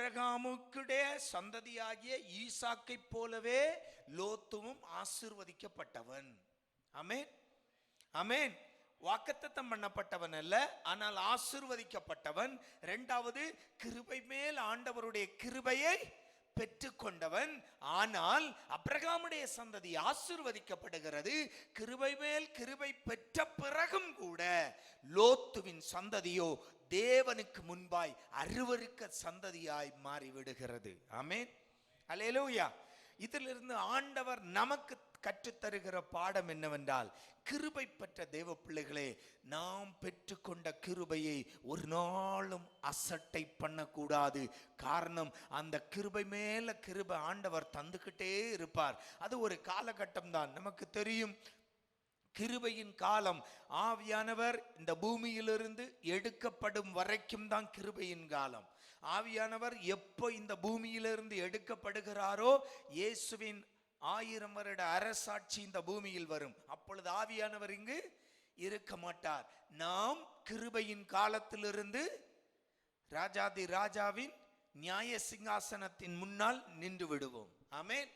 அப்ரகாமுக்குடைய சந்ததியாகிய ஈசாக்கை போலவே லோத்துவும் ஆசீர்வதிக்கப்பட்டவன். ஆமென், ஆமென். வாக்குத்தத்தம் பண்ணப்பட்டவன் அல்ல, ஆனால் ஆசீர்வதிக்கப்பட்டவன். இரண்டாவது, கிருபை மேல் ஆண்டவருடைய கிருபையை பெற்றுக்கொண்டவன். ஆனால் அப்ரகாமுடைய சந்ததி ஆசீர்வதிக்கப்படுகிறது. கிருபை மேல் கிருபை பெற்ற பிறகும் கூட லோத்துவின் சந்ததியோ தேவனுக்கு முன்பாய் அருவருக்க சந்ததியாய் மாறிவிடுகிறது. ஆமென், அல்லேலூயா. இதிலிருந்து ஆண்டவர் நமக்கு கற்றுத்தருகிற பாடம் என்னவென்றால், கிருபை பெற்ற தேவ பிள்ளைகளே, நாம் பெற்றுக்கொண்ட கிருபையை ஒரு நாளும் அசட்டை பண்ணக்கூடாது. காரணம், அந்த கிருபை மேல கிருபை ஆண்டவர் தந்துக்கிட்டே இருப்பார். அது ஒரு காலகட்டம் தான். நமக்கு தெரியும், கிருபையின் காலம் ஆவியானவர் இந்த பூமியிலிருந்து எடுக்கப்படும் வரைக்கும் தான் கிருபையின் காலம். ஆவியானவர் எப்போ இந்த பூமியிலிருந்து எடுக்கப்படுகிறாரோ, இயேசுவின் 1000 வருட அரசாட்சி இந்த பூமியில் வரும். அப்பொழுது ஆவியானவர் இங்கு இருக்க மாட்டார். நாம் கிருபையின் காலத்திலிருந்து ராஜாதி ராஜாவின் நியாய சிங்காசனத்தின் முன்னால் நின்று விடுவோம். ஆமென்.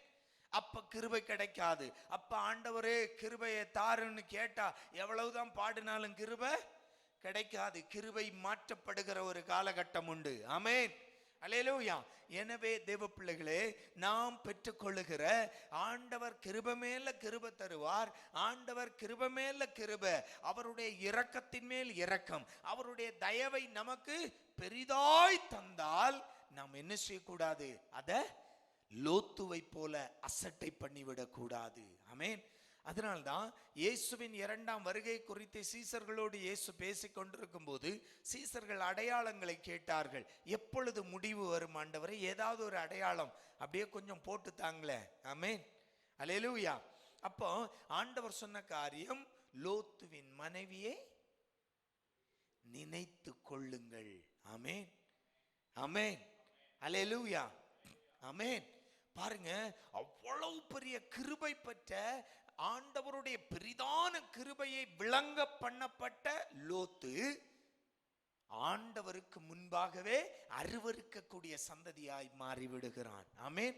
அப்ப கிருபை கிடைக்காது. அப்ப ஆண்டவரே கிருபையை தாருன்னு கேட்டா எவ்வளவுதான் பாடினாலும் கிருபை கிடைக்காது. கிருபை மாற்றப்படுகிற ஒரு காலகட்டம் உண்டு. ஆமென், அல்லேலூயா. எனவே தேவ பிள்ளைகளே, நாம் பெற்றுக்கொள்ளுகிற ஆண்டவர் கிருபை மேல கிருபை தருவார். ஆண்டவர் கிருபை மேல கிருபை, அவருடைய இரக்கத்தின் மேல் இரக்கம், அவருடைய தயவை நமக்கு பெரிதாய் தந்தால் நாம் என்ன செய்யக்கூடாது? அதை லோத்துவை போல அசட்டை பண்ணிவிடக் கூடாது. ஆமென். அதனால்தான் இயேசுவின் 2ஆம் வருகை குறித்து சீசர்களோடு இயேசு பேசிக் கொண்டிருக்கும் போது சீசர்கள் அடையாளங்களை கேட்டார்கள். எப்பொழுது முடிவு வரும் ஆண்டவரே? ஏதாவது ஒரு அடையாளம் அப்படியே கொஞ்சம் போட்டு தாங்களே. ஆமென், அல்லேலூயா. அப்போ ஆண்டவர் சொன்ன காரியம், லோத்துவின் மனைவியை நினைத்து கொள்ளுங்கள். ஆமென், ஆமென், அல்லேலூயா, ஆமென். பாருங்க, அவ்வளவு பெரிய கிருபை பெற்ற ஆண்டவருடைய பெரிதான கிருபையை விளங்க பண்ணப்பட்ட லோத்து ஆண்டவருக்கு முன்பாகவே அருவருக்கக்கூடிய சந்ததியாய் மாறிவிடுகிறான். ஆமென்.